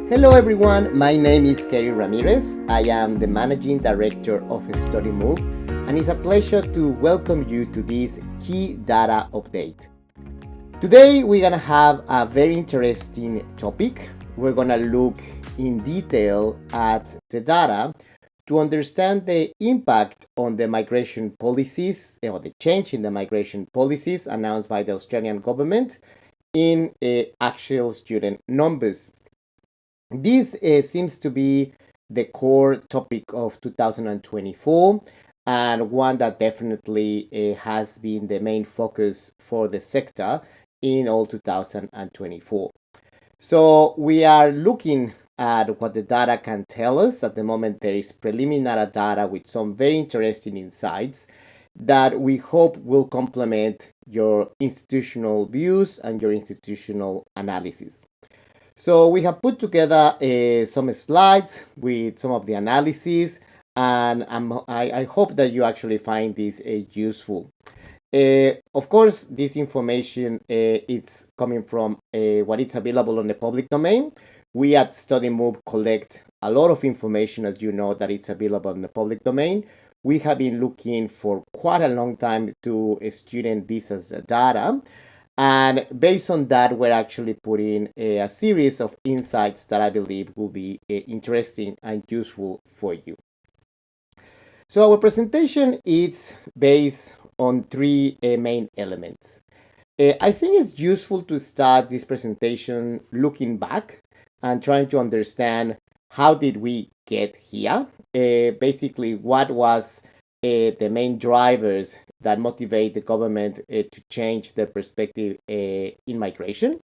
Hello everyone, my name is Keri Ramirez. I am the Managing Director of Studymove, and it's a pleasure to welcome you to this key data update. Today we're going to have a very interesting topic. We're going to look in detail at the data to understand the impact on the migration policies or the change in the migration policies announced by the Australian government in actual student numbers. This seems to be the core topic of 2024 and one that definitely has been the main focus for the sector in all 2024. So we are looking at what the data can tell us. At the moment, there is preliminary data with some very interesting insights that we hope will complement your institutional views and your institutional analysis. So we have put together some slides with some of the analysis, and I hope that you actually find this useful. Of course, this information it's coming from what is available on the public domain. We at Studymove collect a lot of information, as you know, that it's available in the public domain. We have been looking for quite a long time to student visas data. And based on that, we're actually putting a series of insights that I believe will be interesting and useful for you. So our presentation is based on three main elements. I think it's useful to start this presentation looking back and trying to understand how did we get here. Basically, what was the main drivers that motivate the government to change their perspective in migration.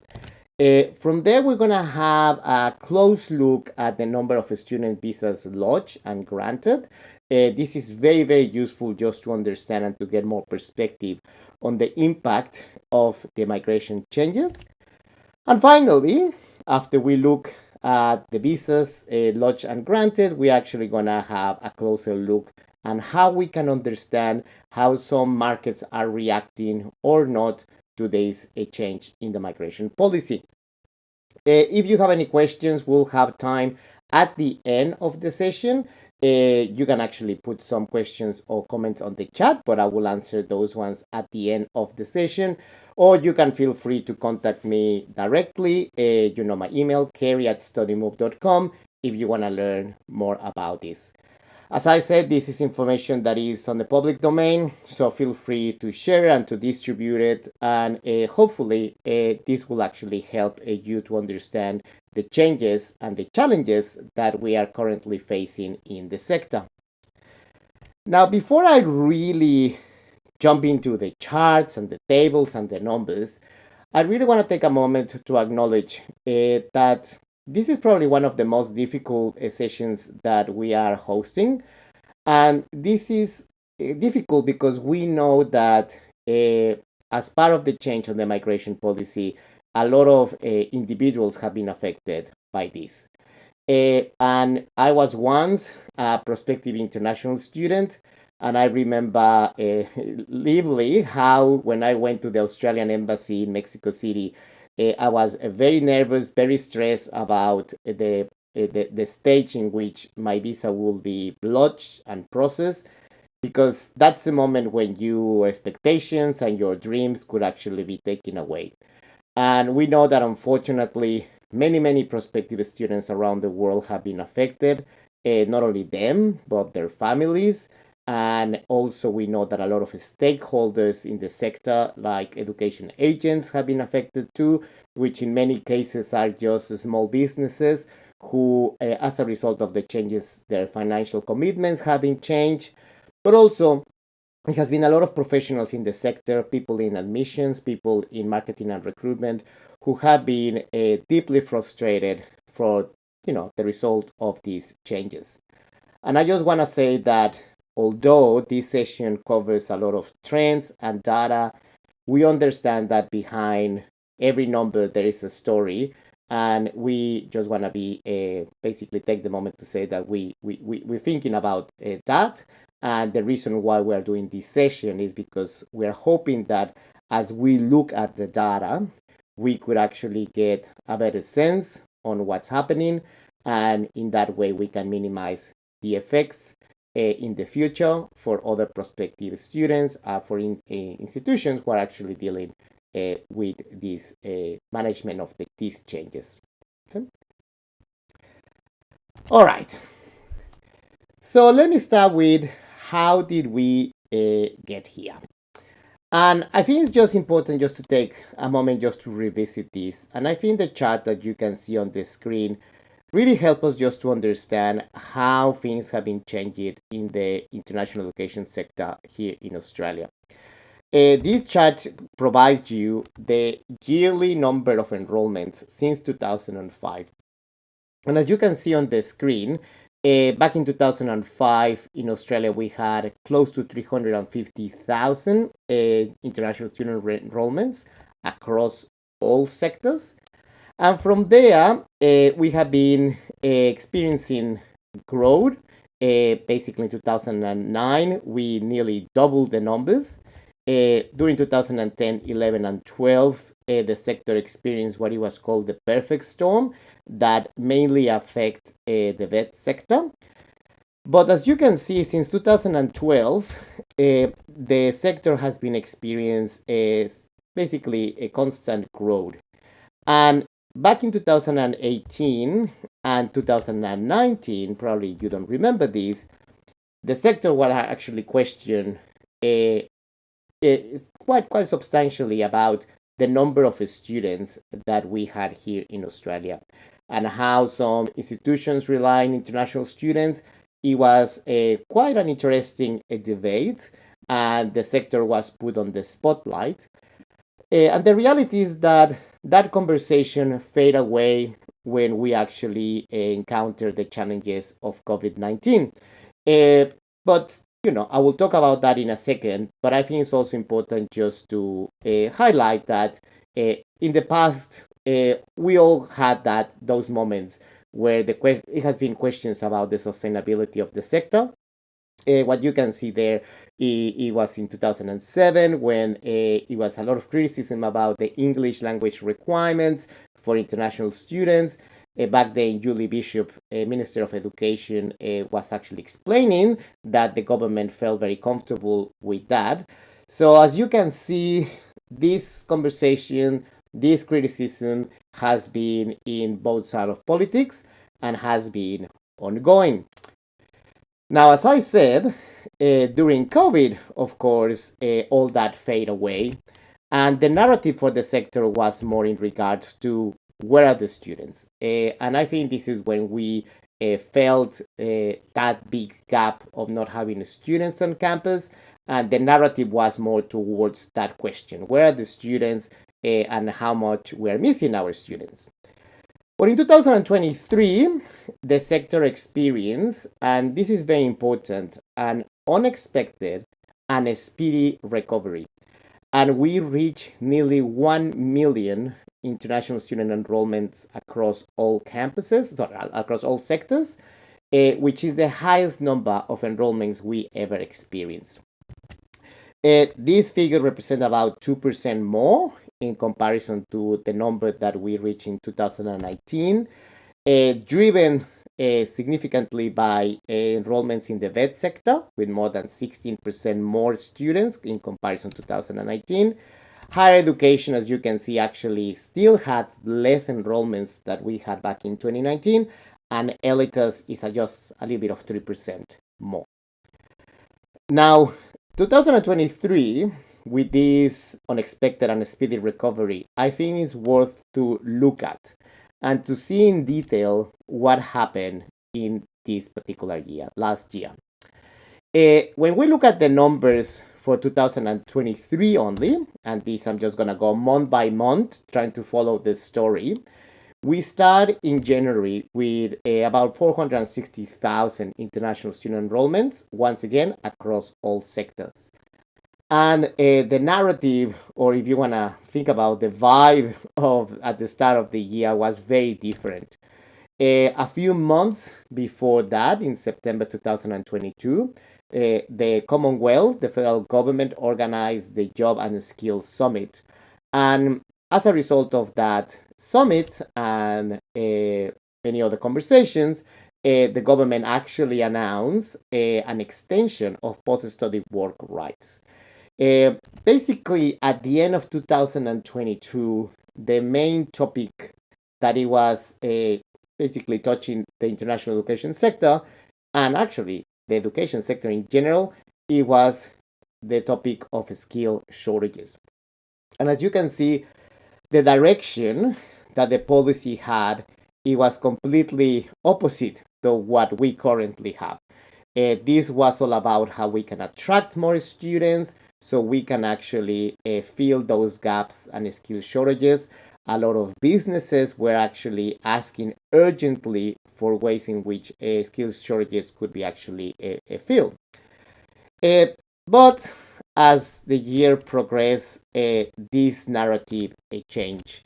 From there, we're going to have a close look at the number of student visas lodged and granted. This is very, very useful just to understand and to get more perspective on the impact of the migration changes. And finally, after we look at the visas lodged and granted, we're actually going to have a closer look and how we can understand how some markets are reacting or not to this change in the migration policy. If you have any questions, we'll have time at the end of the session. You can actually put some questions or comments on the chat, but I will answer those ones at the end of the session. Or you can feel free to contact me directly. You know my email, keri@studymove.com, if you want to learn more about this. As I said, this is information that is on the public domain, so feel free to share and to distribute it, and hopefully this will actually help you to understand the changes and the challenges that we are currently facing in the sector. Now, before I really jump into the charts and the tables and the numbers, I really want to take a moment to acknowledge that this is probably one of the most difficult sessions that we are hosting. And this is difficult because we know that as part of the change on the migration policy, a lot of individuals have been affected by this. And I was once a prospective international student, and I remember vividly how when I went to the Australian embassy in Mexico City, I was very nervous, very stressed about the stage in which my visa will be lodged and processed, because that's the moment when your expectations and your dreams could actually be taken away. And we know that unfortunately, many prospective students around the world have been affected, not only them, but their families. And also we know that a lot of stakeholders in the sector, like education agents, have been affected too, which in many cases are just small businesses who, as a result of the changes, their financial commitments have been changed. But also, it has been a lot of professionals in the sector, people in admissions, people in marketing and recruitment, who have been deeply frustrated for the result of these changes. And I just want to say that although this session covers a lot of trends and data, we understand that behind every number there is a story, and we just want to be basically take the moment to say that we're thinking about that. And the reason why we're doing this session is because we're hoping that as we look at the data, we could actually get a better sense on what's happening, and in that way we can minimize the effects in the future for other prospective students, for institutions who are actually dealing with this management of these changes. Okay? All right. So let me start with how did we get here? And I think it's just important just to take a moment just to revisit this. And I think the chart that you can see on the screen really help us just to understand how things have been changing in the international education sector here in Australia. This chart provides you the yearly number of enrollments since 2005. And as you can see on the screen, back in 2005 in Australia, we had close to 350,000 international student enrollments across all sectors. And from there, we have been experiencing growth. Basically, in 2009, we nearly doubled the numbers. During 2010, 11, and 12, the sector experienced what it was called the perfect storm that mainly affect the vet sector. But as you can see, since 2012, the sector has been experiencing basically a constant growth. And back in 2018 and 2019, probably you don't remember this, the sector was actually questioned quite substantially about the number of students that we had here in Australia and how some institutions rely on international students. It was quite an interesting debate, and the sector was put on the spotlight. And the reality is that that conversation faded away when we actually encountered the challenges of COVID-19. But I will talk about that in a second, but I think it's also important just to highlight that in the past, we all had those moments where it has been questions about the sustainability of the sector. What you can see there, it was in 2007 when it was a lot of criticism about the English language requirements for international students. Back then, Julie Bishop, Minister of Education, was actually explaining that the government felt very comfortable with that. So as you can see, this conversation, this criticism has been in both sides of politics and has been ongoing. Now, as I said, during COVID, of course, all that faded away. And the narrative for the sector was more in regards to where are the students. And I think this is when we felt that big gap of not having students on campus. And the narrative was more towards that question. Where are the students and how much we're missing our students? But in 2023, the sector experienced, and this is very important, an unexpected and a speedy recovery. And we reached nearly 1 million international student enrollments across all campuses, across all sectors, which is the highest number of enrollments we ever experienced. This figure represents about 2% more in comparison to the number that we reached in 2019, driven significantly by enrollments in the vet sector, with more than 16% more students in comparison to 2019. Higher education, as you can see, actually still has less enrollments that we had back in 2019, and ELITAS is just a little bit of 3% more. Now, 2023, with this unexpected and speedy recovery, I think it's worth to look at and to see in detail what happened in this particular year, last year. When we look at the numbers for 2023 only, and this I'm just going to go month by month, trying to follow this story. We start in January with about 460,000 international student enrollments, once again, across all sectors. And the narrative, or if you want to think about the vibe of at the start of the year, was very different. A few months before that, in September 2022, the Commonwealth, the federal government, organized the Job and Skills Summit. And as a result of that summit and many other conversations, the government actually announced an extension of post-study work rights. Uh, Basically, at the end of 2022, the main topic that it was basically touching the international education sector and actually the education sector in general, it was the topic of skill shortages. And as you can see, the direction that the policy had, it was completely opposite to what we currently have. This was all about how we can attract more students so we can actually fill those gaps and skill shortages. A lot of businesses were actually asking urgently for ways in which skills shortages could be actually filled. Uh, but as the year progressed, this narrative changed.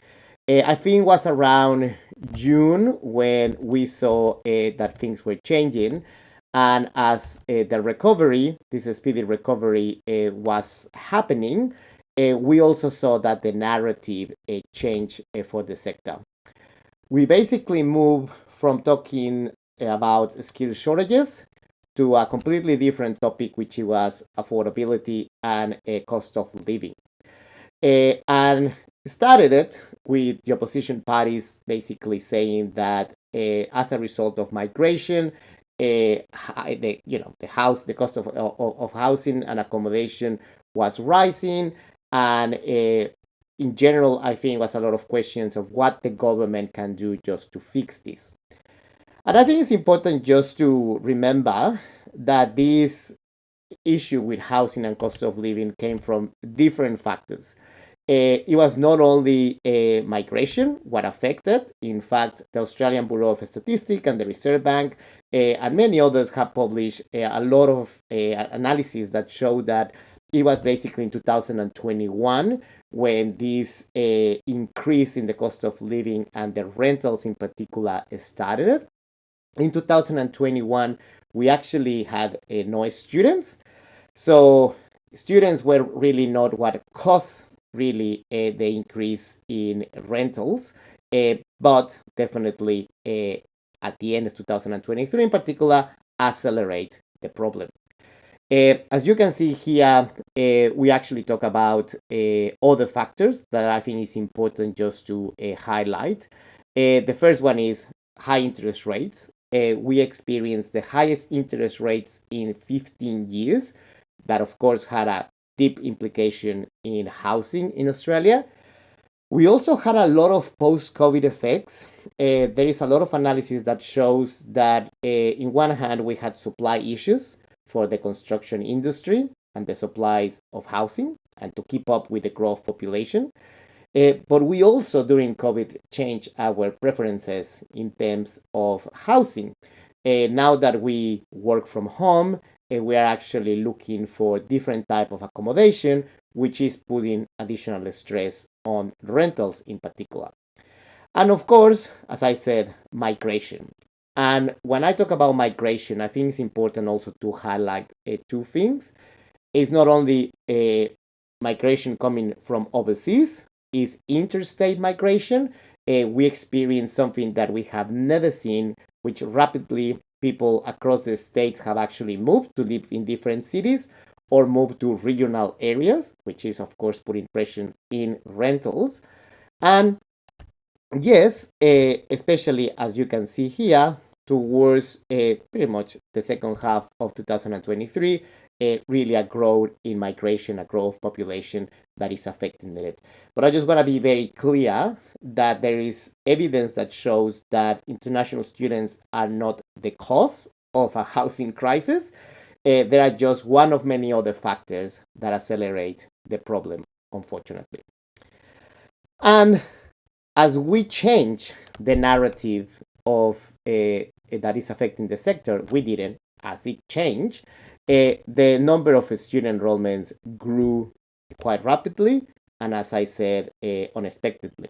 I think it was around June when we saw that things were changing. And as the recovery, this speedy recovery, was happening, we also saw that the narrative changed for the sector. We basically moved from talking about skill shortages to a completely different topic, which was affordability and cost of living. And started it with the opposition parties basically saying that as a result of migration, the cost of housing and accommodation was rising, and in general, I think was a lot of questions of what the government can do just to fix this. And I think it's important just to remember that this issue with housing and cost of living came from different factors. It was not only migration what affected. In fact, the Australian Bureau of Statistics and the Reserve Bank and many others have published a lot of analysis that show that it was basically in 2021 when this increase in the cost of living and the rentals in particular started. In 2021, we actually had no students. So students were really not what caused really the increase in rentals, but definitely at the end of 2023 in particular, accelerate the problem. As you can see here, we actually talk about other factors that I think is important just to highlight. The first one is high interest rates. We experienced the highest interest rates in 15 years. That, of course, had a deep implication in housing in Australia. We also had a lot of post-COVID effects. There is a lot of analysis that shows that, in one hand, we had supply issues for the construction industry and the supplies of housing and to keep up with the growth population. But we also, during COVID, changed our preferences in terms of housing. Now that we work from home, we are actually looking for different type of accommodation, which is putting additional stress on rentals in particular. And of course, as I said, migration. And when I talk about migration, I think it's important also to highlight two things. It's not only migration coming from overseas, is interstate migration. We experience something that we have never seen, which rapidly people across the states have actually moved to live in different cities or moved to regional areas, which is, of course, putting pressure in rentals. And yes, especially as you can see here, towards pretty much the second half of 2023, really a growth in migration, a growth population that is affecting it. But I just want to be very clear that there is evidence that shows that international students are not the cause of a housing crisis. They are just one of many other factors that accelerate the problem, unfortunately. And as we change the narrative of that is affecting the sector, we didn't. As it changed, the number of student enrollments grew quite rapidly, and as I said, unexpectedly.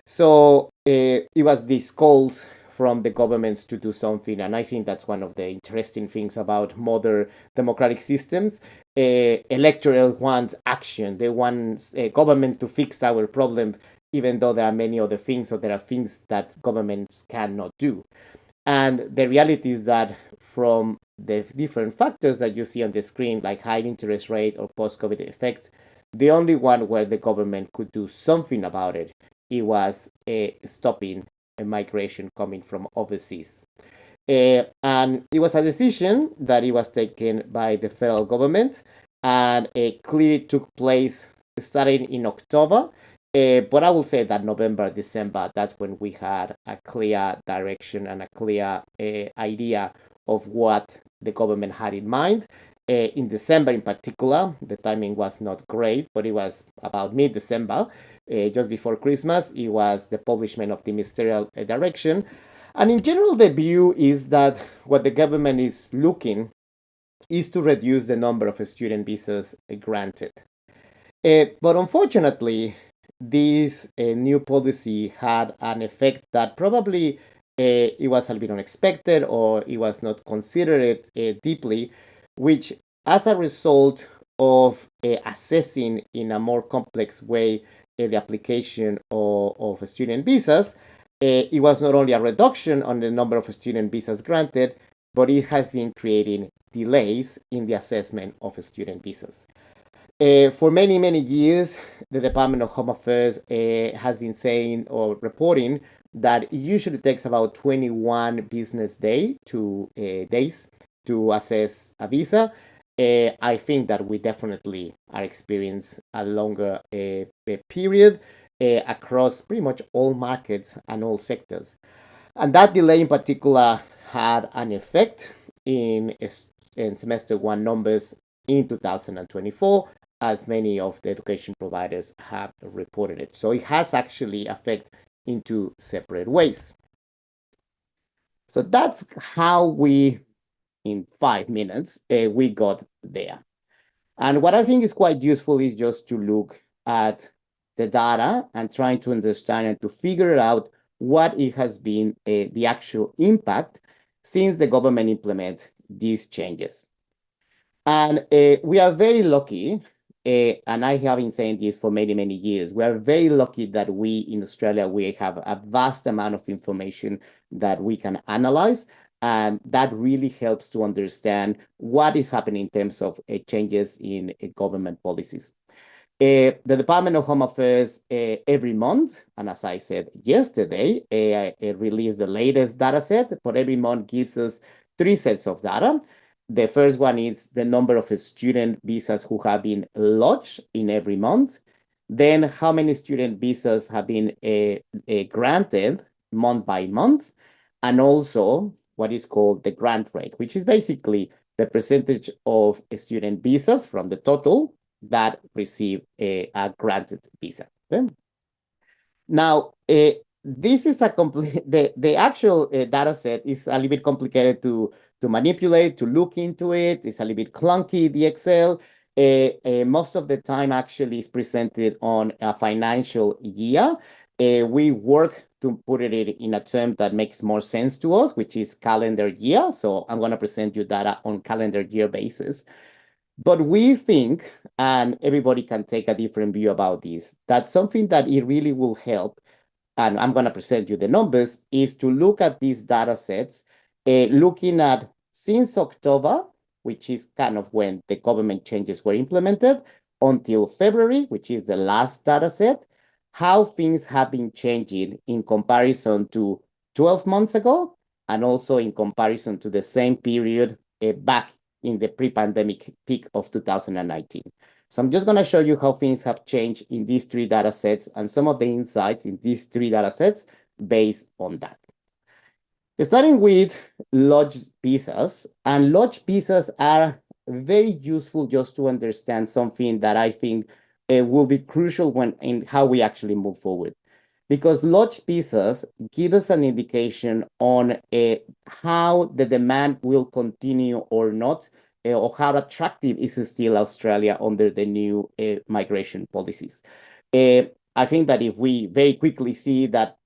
So it was these calls from the governments to do something, and I think that's one of the interesting things about modern democratic systems. Electoral wants action; they want government to fix our problems. even though there are many other things, or there are things that governments cannot do. And the reality is that from the different factors that you see on the screen, like high interest rate or post-COVID effects, the only one where the government could do something about it, it was stopping a migration coming from overseas. And it was a decision that it was taken by the federal government, and it clearly took place starting in October. But I will say that November, December, that's when we had a clear direction and a clear idea of what the government had in mind. In December, in particular, the timing was not great, but it was about mid-December, just before Christmas. It was the publishment of the ministerial direction. And in general, the view is that what the government is looking is to reduce the number of student visas granted. But unfortunately, this new policy had an effect that probably it was a little bit unexpected, or it was not considered deeply, which, as a result of assessing in a more complex way the application of student visas, it was not only a reduction on the number of student visas granted, but it has been creating delays in the assessment of student visas. For many, many years, the Department of Home Affairs has been saying or reporting that it usually takes about 21 business days to assess a visa. I think that we definitely are experiencing a longer period across pretty much all markets and all sectors. And that delay in particular had an effect in semester one numbers in 2024, as many of the education providers have reported it. So it has actually affected in two separate ways. So that's how we, in 5 minutes, we got there. And what I think is quite useful is just to look at the data and trying to understand and to figure out what it has been the actual impact since the government implement these changes. And we are very lucky, and I have been saying this for many, many years, we are very lucky that we in Australia, we have a vast amount of information that we can analyze. And that really helps to understand what is happening in terms of changes in government policies. The Department of Home Affairs every month, and as I said yesterday, released the latest data set, but every month gives us 3 sets of data. The first one is the number of student visas who have been lodged in every month. Then how many student visas have been granted month by month. And also what is called the grant rate, which is basically the percentage of student visas from the total that receive a granted visa. Okay? Now, this is a complete, the actual data set is a little bit complicated to manipulate, to look into it. It's a little bit clunky, the Excel. Most of the time actually is presented on a financial year. We work to put it in a term that makes more sense to us, which is calendar year. So I'm going to present you data on calendar year basis. But we think, and everybody can take a different view about this, that something that it really will help, and I'm going to present you the numbers, is to look at these data sets, looking at since October, which is kind of when the government changes were implemented, until February, which is the last data set, how things have been changing in comparison to 12 months ago, and also in comparison to the same period back in the pre-pandemic peak of 2019. So I'm just going to show you how things have changed in these 3 data sets and some of the insights in these 3 data sets based on that. Starting with lodged visas, and lodged visas are very useful just to understand something that I think will be crucial when in how we actually move forward. Because lodged visas give us an indication on how the demand will continue or not, or how attractive is still Australia under the new migration policies. I think that if we very quickly see that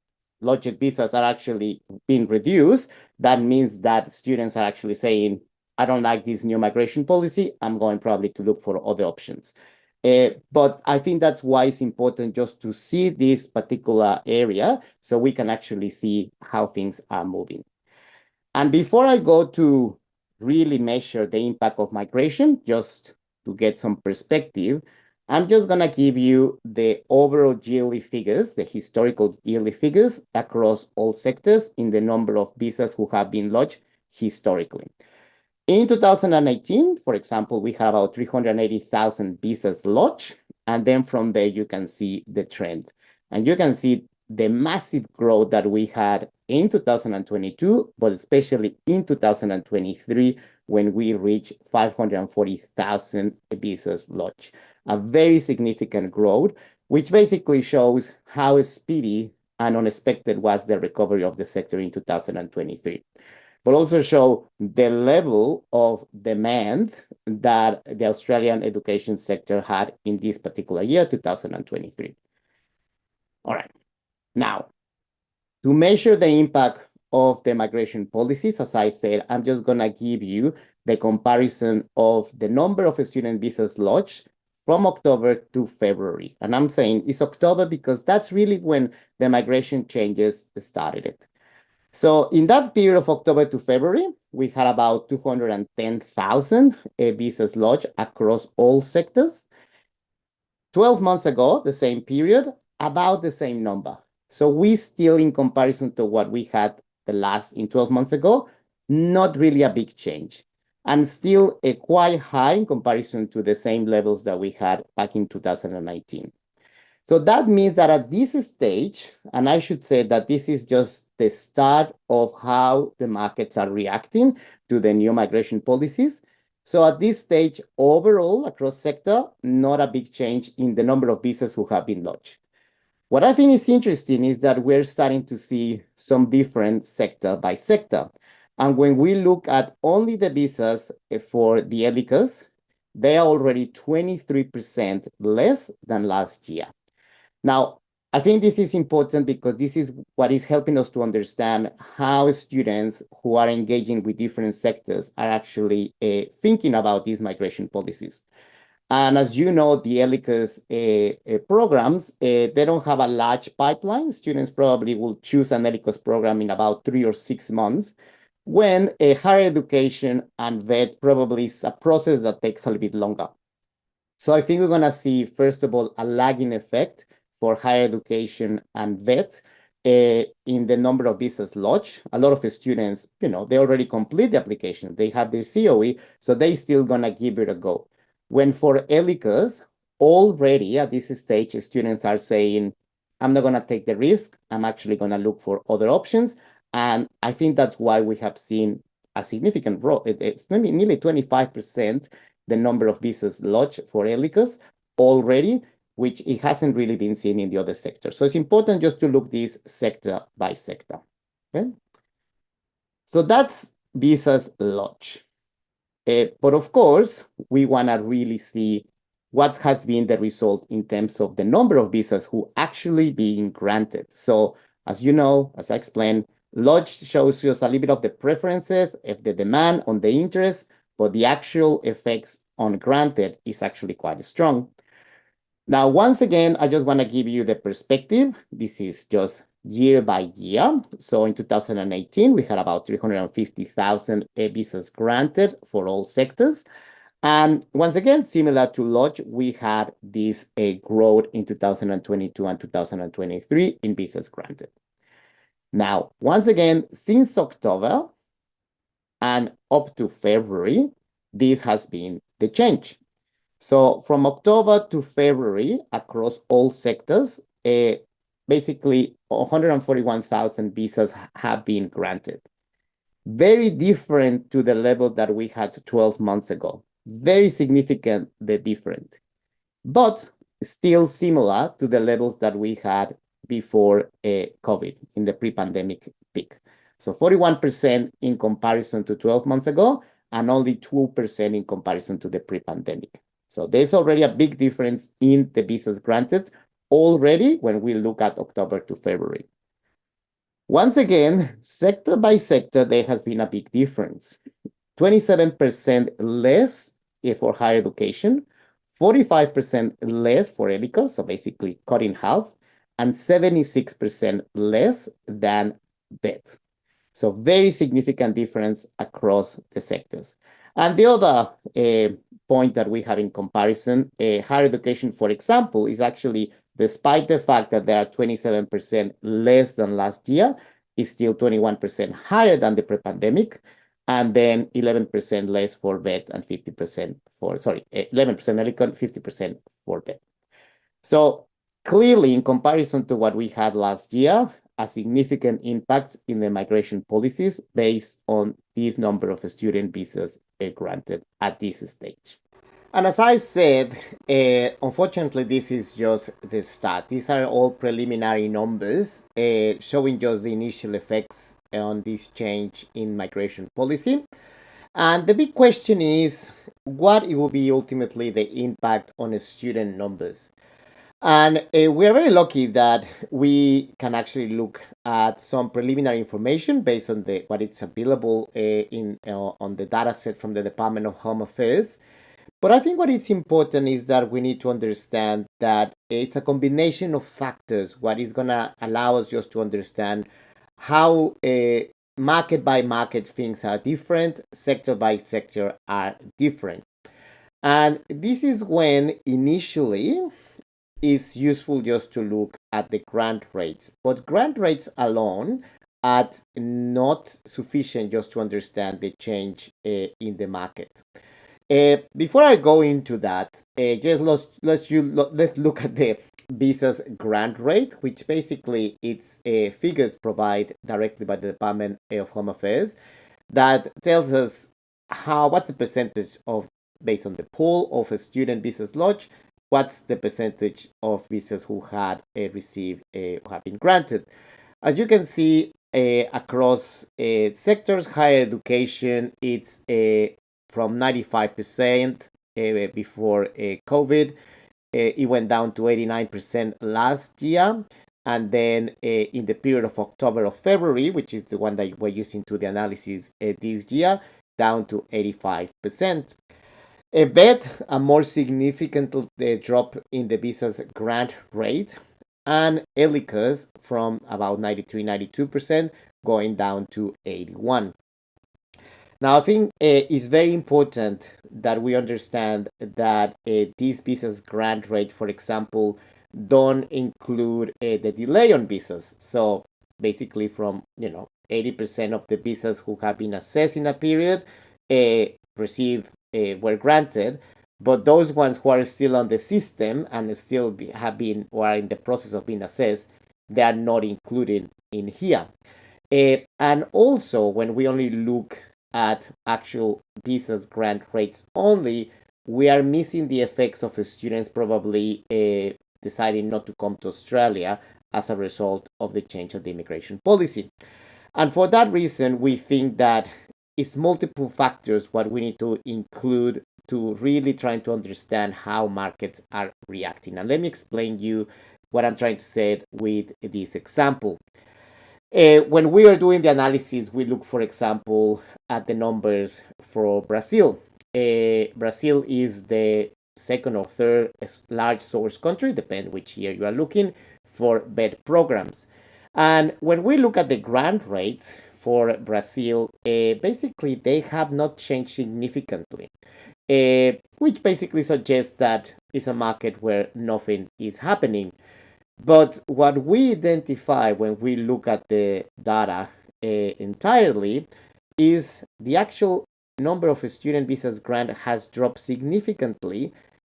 lodged visas are actually being reduced, that means that students are actually saying, I don't like this new migration policy, I'm going probably to look for other options. But I think that's why it's important just to see this particular area so we can actually see how things are moving. And before I go to really measure the impact of migration, just to get some perspective, I'm just going to give you the overall yearly figures, the historical yearly figures across all sectors in the number of visas who have been lodged historically. In 2018, for example, we had about 380,000 visas lodged, and then from there you can see the trend. And you can see the massive growth that we had in 2022, but especially in 2023, when we reached 540,000 visas lodged. A very significant growth, which basically shows how speedy and unexpected was the recovery of the sector in 2023, but also show the level of demand that the Australian education sector had in this particular year, 2023. All right. Now, to measure the impact of the migration policies, as I said, I'm just going to give you the comparison of the number of student visas lodged from October to February. And I'm saying it's October because that's really when the migration changes started. So in that period of October to February, we had about 210,000 visas lodged across all sectors. 12 months ago, the same period, about the same number. So we still, in comparison to what we had in 12 months ago, not really a big change. And still quite high in comparison to the same levels that we had back in 2019. So that means that at this stage, and I should say that this is just the start of how the markets are reacting to the new migration policies. So at this stage, overall, across sector, not a big change in the number of visas who have been lodged. What I think is interesting is that we're starting to see some different sector by sector. And when we look at only the visas for the ELICAs, they are already 23% less than last year. Now, I think this is important because this is what is helping us to understand how students who are engaging with different sectors are actually thinking about these migration policies. And as you know, the ELICAS programs, they don't have a large pipeline. Students probably will choose an ELICAS program in about 3 or 6 months, when a higher education and VET probably is a process that takes a little bit longer. So I think we're going to see, first of all, a lagging effect for higher education and VET in the number of visas lodged. A lot of students, they already complete the application. They have their COE, so they still going to give it a go. When for ELICAS, already at this stage, students are saying, I'm not going to take the risk. I'm actually going to look for other options. And I think that's why we have seen a significant growth. It's nearly 25% the number of visas lodged for ELICAS already, which it hasn't really been seen in the other sectors. So it's important just to look this sector by sector. Okay? So that's visas lodged. But of course, we want to really see what has been the result in terms of the number of visas who actually being granted. So as you know, as I explained, lodged shows us a little bit of the preferences, of the demand on the interest, but the actual effects on granted is actually quite strong. Now, once again, I just want to give you the perspective. This is just year by year. So in 2018, we had about 350,000 visas granted for all sectors. And once again, similar to Lodge, we had this growth in 2022 and 2023 in visas granted. Now, once again, since October and up to February, this has been the change. So from October to February, across all sectors, basically 141,000 visas have been granted. Very different to the level that we had 12 months ago. Very significantly different, but still similar to the levels that we had before COVID in the pre-pandemic peak. So 41% in comparison to 12 months ago, and only 2% in comparison to the pre-pandemic. So there's already a big difference in the visas granted already when we look at October to February. Once again, sector by sector, there has been a big difference. 27% less for higher education, 45% less for ELICOS, so basically cut in half, and 76% less than BET. So very significant difference across the sectors. And the other point that we have in comparison, higher education, for example, is actually, despite the fact that there are 27% less than last year, is still 21% higher than the pre-pandemic, and then 11% less for VET and 50% for, 11% Helicon, 50% for VET. So clearly, in comparison to what we had last year, a significant impact in the migration policies based on this number of student visas granted at this stage. And as I said, unfortunately, this is just the start. These are all preliminary numbers showing just the initial effects on this change in migration policy. And the big question is, what it will be ultimately the impact on the student numbers? And we are very lucky that we can actually look at some preliminary information based on what is available on the data set from the Department of Home Affairs. But I think what is important is that we need to understand that it's a combination of factors, what is going to allow us just to understand how market by market things are different, sector by sector are different. And this is when initially it's useful just to look at the grant rates. But grant rates alone are not sufficient just to understand the change in the market. Before I go into that, let's look at the visas grant rate, which basically it's figures provided directly by the Department of Home Affairs that tells us what's the percentage of, based on the pool of a student visas lodged, what's the percentage of visas who had received who have been granted. As you can see, across sectors, higher education, it's from 95% before COVID. It went down to 89% last year. And then in the period of October or February, which is the one that we're using to the analysis this year, down to 85%. Bet a more significant drop in the visa's grant rate, and ELICAS from about 93-92% going down to 81%. Now, I think it's very important that we understand that these visas grant rate, for example, don't include the delay on visas. So basically from 80% of the visas who have been assessed in a period were granted, but those ones who are still on the system and still have been or are in the process of being assessed, they are not included in here. And also, when we only look at actual visas grant rates only, we are missing the effects of students probably deciding not to come to Australia as a result of the change of the immigration policy. And for that reason, we think that it's multiple factors what we need to include to really trying to understand how markets are reacting. And let me explain you what I'm trying to say with this example. When we are doing the analysis, we look, for example, at the numbers for Brazil. Brazil is the second or third large source country, depending which year you are looking, for BED programs. And when we look at the grant rates for Brazil, basically they have not changed significantly, which basically suggests that it's a market where nothing is happening. But what we identify when we look at the data entirely is the actual number of student visas granted has dropped significantly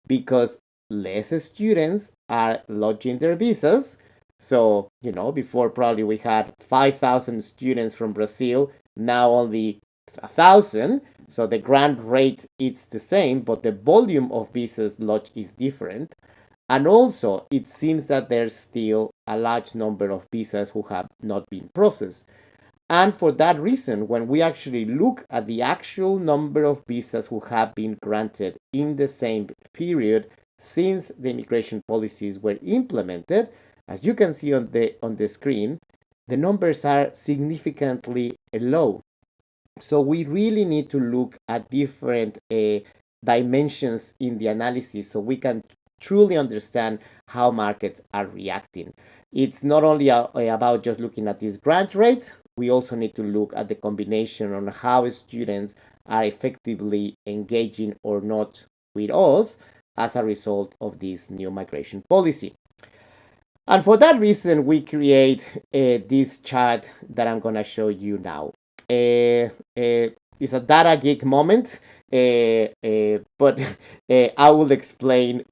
because less students are lodging their visas. So, before probably we had 5,000 students from Brazil, now only 1,000. So the grant rate is the same, but the volume of visas lodged is different. And also, it seems that there's still a large number of visas who have not been processed. And for that reason, when we actually look at the actual number of visas who have been granted in the same period since the immigration policies were implemented, as you can see on the screen, the numbers are significantly low. So we really need to look at different dimensions in the analysis so we can truly understand how markets are reacting. It's not only about just looking at these grant rates, we also need to look at the combination on how students are effectively engaging or not with us as a result of this new migration policy. And for that reason, we create this chart that I'm going to show you now. It's a data geek moment, but I will explain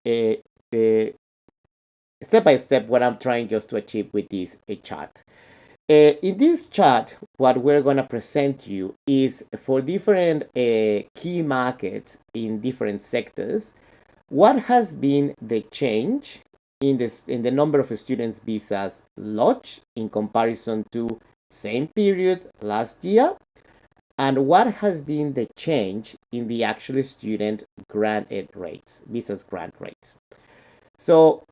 step by step what I'm trying just to achieve with this chart. In this chart, what we're going to present you is for different key markets in different sectors, what has been the change in the number of students visas lodged in comparison to same period last year, and what has been the change in the actual student granted rates, visas grant rates. So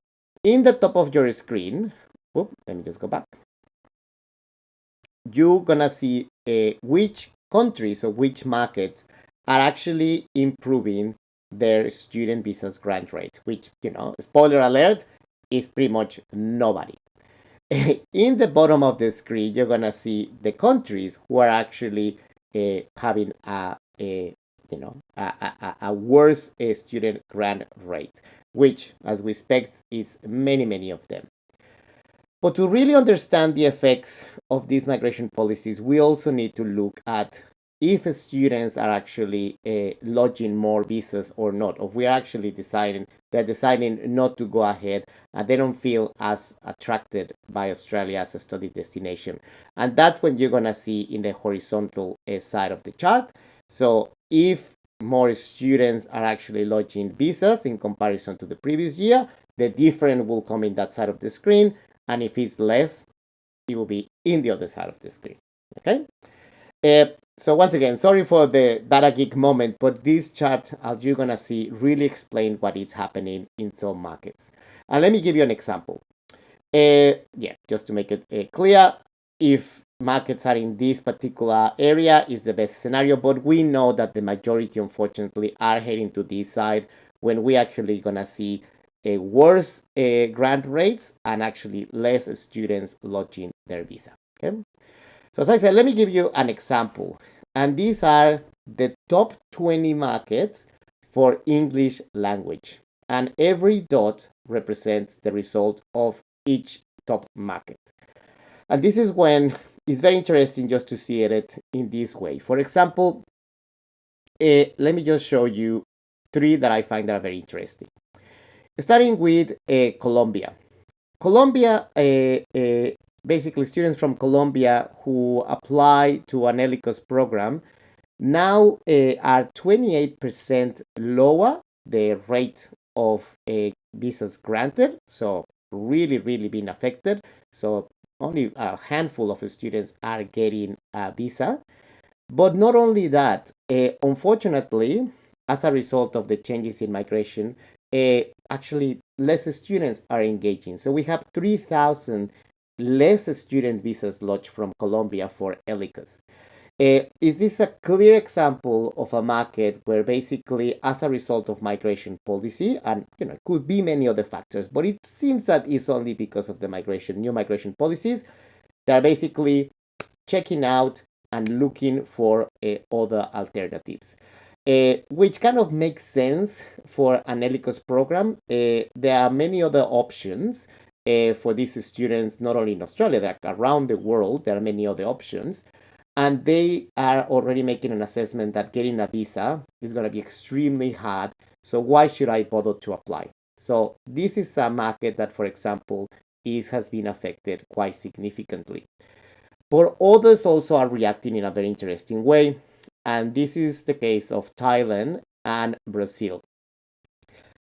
in the top of your screen, let me just go back. You're gonna see which countries or which markets are actually improving their student visas grant rates, which, spoiler alert, is pretty much nobody. In the bottom of the screen, you're gonna see the countries who are actually having a worse student grant rate, which, as we expect, is many of them. But to really understand the effects of these migration policies, we also need to look at if students are actually lodging more visas or not, or if we're actually they're deciding not to go ahead and they don't feel as attracted by Australia as a study destination. And that's when you're gonna see in the horizontal side of the chart. So if more students are actually lodging visas in comparison to the previous year, the difference will come in that side of the screen. And if it's less, it will be in the other side of the screen. Okay? So once again, sorry for the data geek moment, but this chart, as you're gonna see, really explain what is happening in some markets. And let me give you an example. Just to make it clear, if markets are in this particular area, is the best scenario, but we know that the majority, unfortunately, are heading to this side when we actually gonna see worse grant rates and actually less students lodging their visa. Okay. So as I said, let me give you an example. And these are the top 20 markets for English language. And every dot represents the result of each top market. And this is when it's very interesting just to see it in this way. For example, let me just show you 3 that I find that are very interesting. Starting with Colombia. Colombia, basically students from Colombia who apply to an ELICOS program now are 28% lower the rate of visas granted. So really being affected. So only a handful of students are getting a visa. But not only that, unfortunately, as a result of the changes in migration, actually less students are engaging. So we have 3,000 less student visas lodged from Colombia for ELICOS. Is this a clear example of a market where basically as a result of migration policy, and it could be many other factors, but it seems that it's only because of the new migration policies that are basically checking out and looking for other alternatives. Which kind of makes sense for an ELICOS program. There are many other options for these students, not only in Australia, like around the world, there are many other options. And they are already making an assessment that getting a visa is going to be extremely hard. So why should I bother to apply? So this is a market that, for example, has been affected quite significantly. But others also are reacting in a very interesting way. And this is the case of Thailand and Brazil.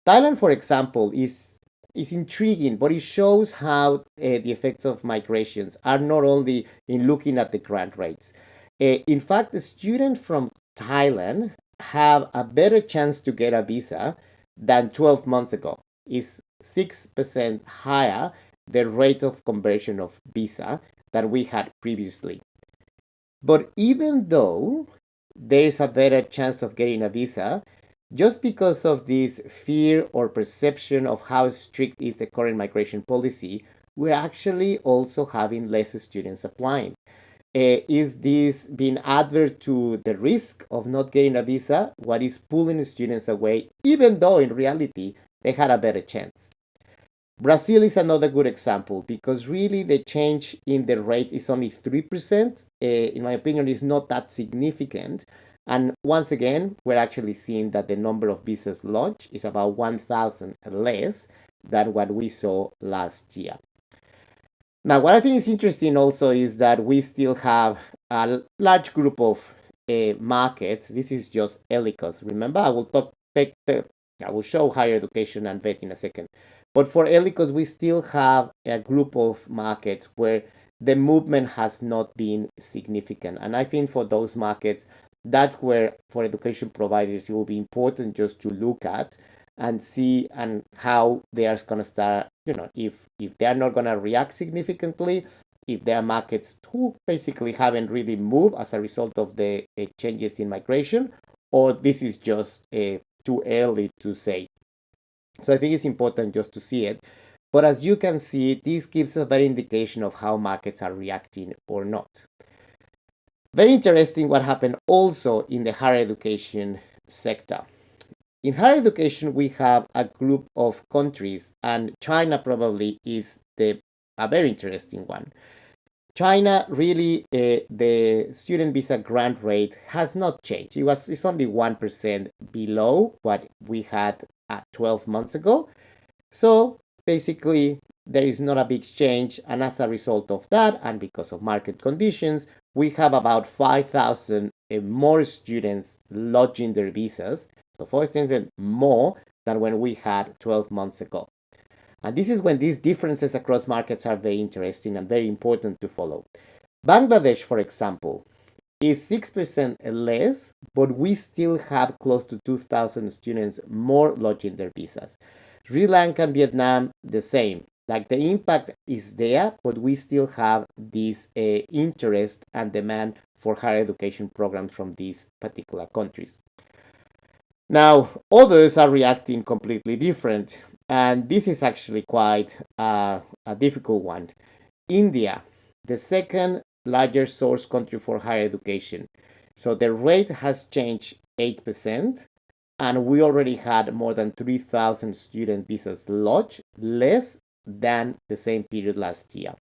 Thailand, for example, is intriguing, but it shows how the effects of migrations are not only in looking at the grant rates. In fact, the students from Thailand have a better chance to get a visa than 12 months ago. It's 6% higher the rate of conversion of visa than we had previously. But even though there is a better chance of getting a visa, Just because of this fear or perception of how strict is the current migration policy, we're actually also having less students applying. Is this being adverse to the risk of not getting a visa? What is pulling students away, even though in reality they had a better chance? Brazil is another good example because really the change in the rate is only 3%. In my opinion, is not that significant. And once again, we're actually seeing that the number of visas launched is about 1,000 less than what we saw last year. Now, what I think is interesting also is that we still have a large group of markets. This is just ELICOS. Remember, I will show higher education and vet in a second. But for ELICOS, we still have a group of markets where the movement has not been significant. And I think for those markets, that's where for education providers, it will be important just to look at and see and how they are going to start, if they are not going to react significantly, if there are markets who basically haven't really moved as a result of the changes in migration, or this is just too early to say. So I think it's important just to see it. But as you can see, this gives a better indication of how markets are reacting or not. Very interesting what happened also in the higher education sector. In higher education, we have a group of countries, and China probably is a very interesting one. China really, the student visa grant rate has not changed. It's only 1% below what we had 12 months ago. So basically, there is not a big change, and as a result of that, and because of market conditions, we have about 5,000 more students lodging their visas. So 4,000 more than when we had 12 months ago. And this is when these differences across markets are very interesting and very important to follow. Bangladesh, for example, is 6% less, but we still have close to 2,000 students more lodging their visas. Sri Lanka and Vietnam, the same. Like the impact is there, but we still have this interest and demand for higher education programs from these particular countries. Now, others are reacting completely different, and this is actually quite a difficult one. India, the second largest source country for higher education. So the rate has changed 8%, and we already had more than 3,000 student visas lodged, less than the same period last year.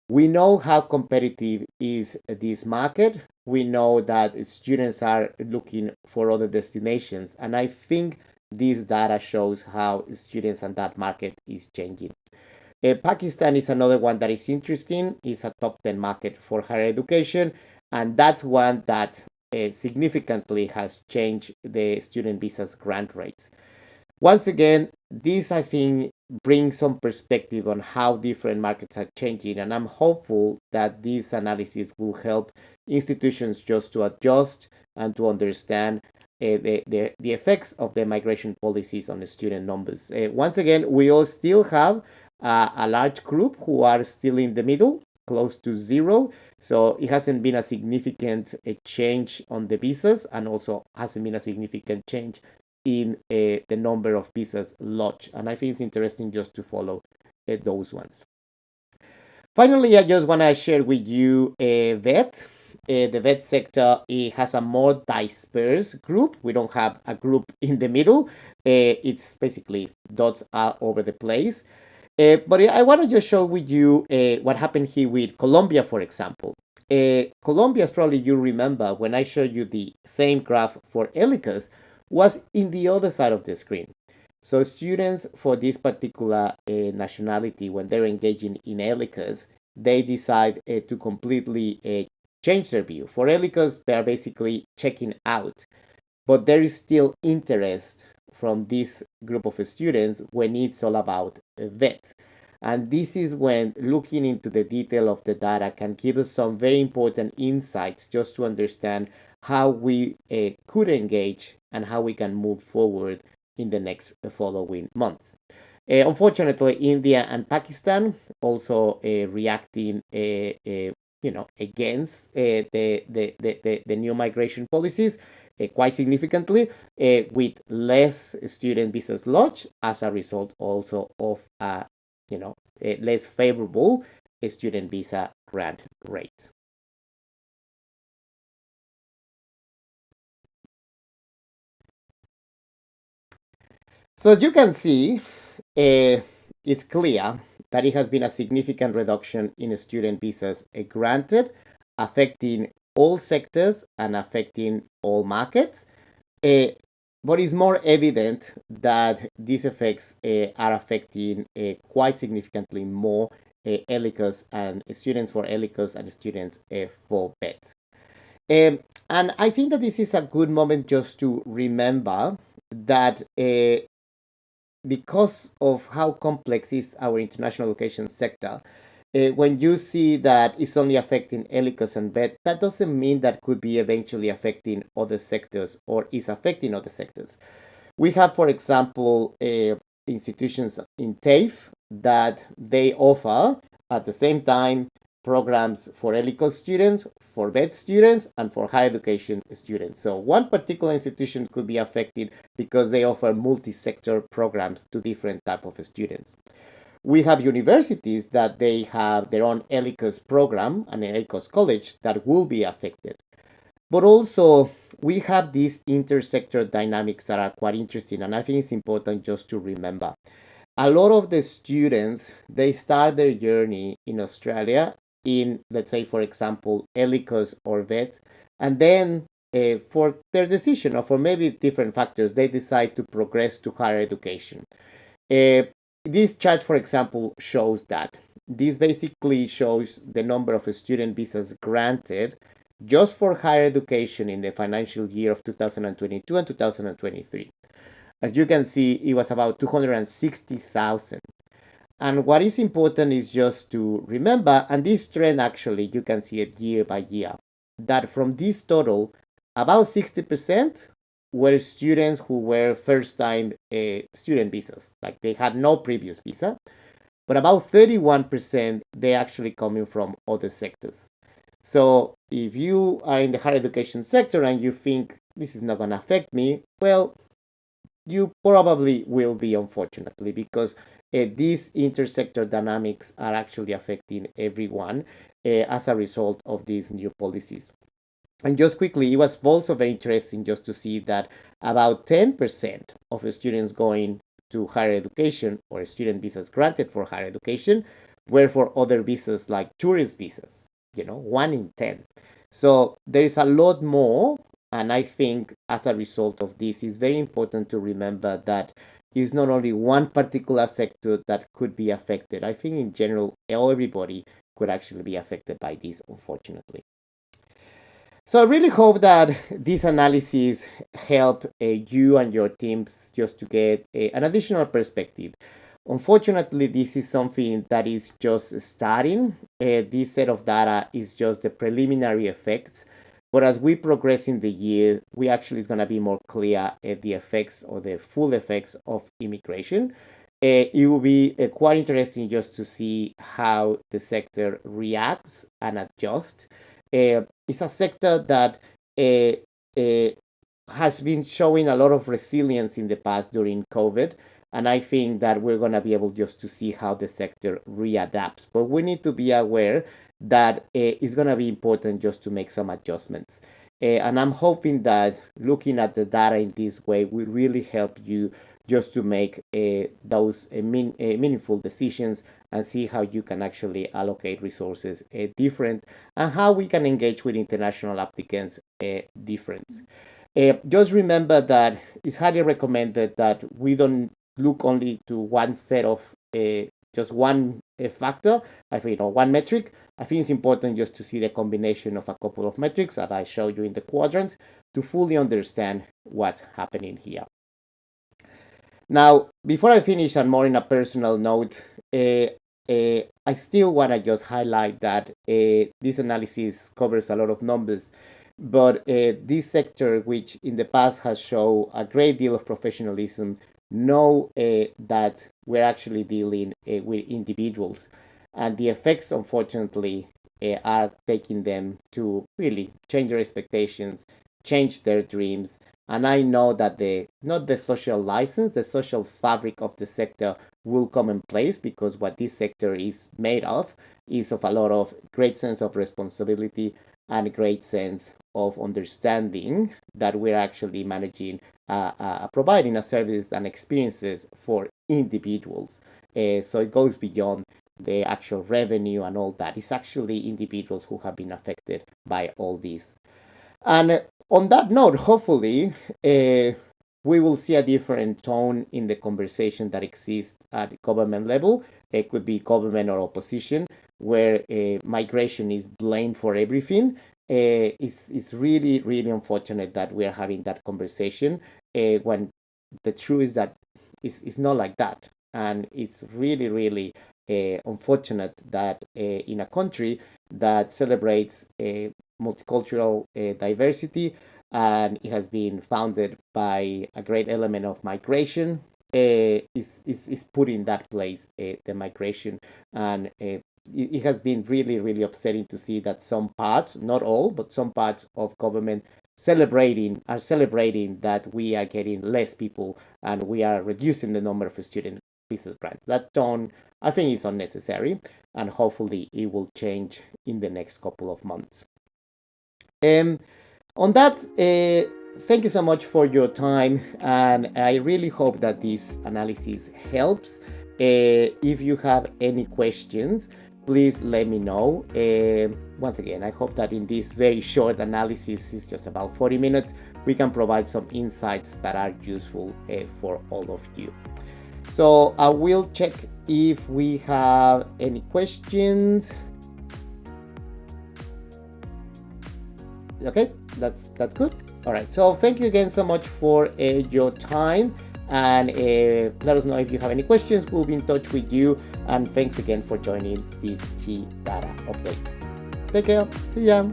We know how competitive is this market. We know that students are looking for other destinations, and I think this data shows how students and that market is changing. Pakistan is another one that is interesting. It's a top 10 market for higher education, and that's one that significantly has changed the student visas grant rates. Once again, this I think brings some perspective on how different markets are changing, and I'm hopeful that this analysis will help institutions just to adjust and to understand the effects of the migration policies on the student numbers. Once again, we all still have a large group who are still in the middle, close to zero. So it hasn't been a significant change on the visas, and also hasn't been a significant change in the number of visas lodged. And I think it's interesting just to follow those ones. Finally, I just want to share with you vet. The vet sector, it has a more dispersed group. We don't have a group in the middle. It's basically dots all over the place. But I want to just show with you what happened here with Colombia, for example. Colombia, as probably you remember, when I showed you the same graph for ELICAS, was in the other side of the screen. So students for this particular nationality, when they're engaging in ELICAS, they decide to completely change their view. For ELICAS, they are basically checking out, but there is still interest from this group of students when it's all about vet. And this is when looking into the detail of the data can give us some very important insights just to understand how we could engage and how we can move forward in the next following months. Unfortunately, India and Pakistan also reacting against the new migration policies quite significantly, with less student visas lodged as a result also of a less favorable student visa grant rate. So as you can see, it's clear that it has been a significant reduction in student visas granted, affecting all sectors and affecting all markets. Uh, but it's more evident that these effects are affecting quite significantly more ELICAs and students for ELICAs and students for BET. And I think that this is a good moment just to remember that because of how complex is our international education sector, when you see that it's only affecting ELICAS and BET, that doesn't mean that could be eventually affecting other sectors or is affecting other sectors. We have, for example, institutions in TAFE that they offer at the same time programs for ELICO students, for BED students, and for higher education students. So one particular institution could be affected because they offer multi-sector programs to different type of students. We have universities that they have their own ELICOS program and ELICOS college that will be affected. But also, we have these intersector dynamics that are quite interesting, and I think it's important just to remember. A lot of the students, they start their journey in Australia in, let's say, for example, ELICOS or VET, and then for their decision or for maybe different factors, they decide to progress to higher education. Uh, this chart, for example, shows that. This basically shows the number of student visas granted just for higher education in the financial year of 2022 and 2023. As you can see, it was about 260,000. And what is important is just to remember, and this trend actually, you can see it year by year, that from this total, about 60% were students who were first time student visas, like they had no previous visa, but about 31% they actually coming from other sectors. So if you are in the higher education sector and you think this is not going to affect me, well, you probably will be, unfortunately, because these intersector dynamics are actually affecting everyone as a result of these new policies. And just quickly, it was also very interesting just to see that about 10% of students going to higher education or student visas granted for higher education were for other visas like tourist visas, 1 in 10. So there is a lot more. And I think as a result of this, it's very important to remember that it's not only one particular sector that could be affected. I think in general, everybody could actually be affected by this, unfortunately. So I really hope that this analysis help you and your teams just to get an additional perspective. Unfortunately, this is something that is just starting. This set of data is just the preliminary effects. But as we progress in the year, we actually is going to be more clear the effects or the full effects of immigration. It will be quite interesting just to see how the sector reacts and adjusts. It's a sector that has been showing a lot of resilience in the past during COVID. And I think that we're going to be able just to see how the sector readapts. But we need to be aware that it's going to be important just to make some adjustments. And I'm hoping that looking at the data in this way will really help you just to make those meaningful decisions and see how you can actually allocate resources different and how we can engage with international applicants different. Just remember that it's highly recommended that we don't look only to one set of just one factor, I think, one metric. I think it's important just to see the combination of a couple of metrics that I show you in the quadrants to fully understand what's happening here. Now, before I finish and more in a personal note, I still want to just highlight that this analysis covers a lot of numbers, but this sector, which in the past has shown a great deal of professionalism, know that we're actually dealing with individuals, and the effects, unfortunately, are taking them to really change their expectations, change their dreams. And I know that not the social license, the social fabric of the sector will come in place, because what this sector is made of is of a lot of great sense of responsibility and a great sense of understanding that we're actually managing, providing a service and experiences for individuals. So it goes beyond the actual revenue and all that. It's actually individuals who have been affected by all this. And on that note, hopefully, we will see a different tone in the conversation that exists at the government level. It could be government or opposition, where migration is blamed for everything. It's really, really unfortunate that we are having that conversation when the truth is that it's not like that. And it's really, really unfortunate that in a country that celebrates multicultural diversity, and it has been founded by a great element of migration, is put in that place, the migration. And it has been really, really upsetting to see that some parts, not all, but some parts of government are celebrating that we are getting less people and we are reducing the number of student business grants. That tone, I think, is unnecessary, and hopefully it will change in the next couple of months. On that, thank you so much for your time, and I really hope that this analysis helps. If you have any questions, please let me know. Once again, I hope that in this very short analysis, it's just about 40 minutes, we can provide some insights that are useful for all of you. So I will check if we have any questions. Okay, that's good. All right, so thank you again so much for your time, and let us know if you have any questions. We'll be in touch with you, and thanks again for joining this key data update. Take care. See ya.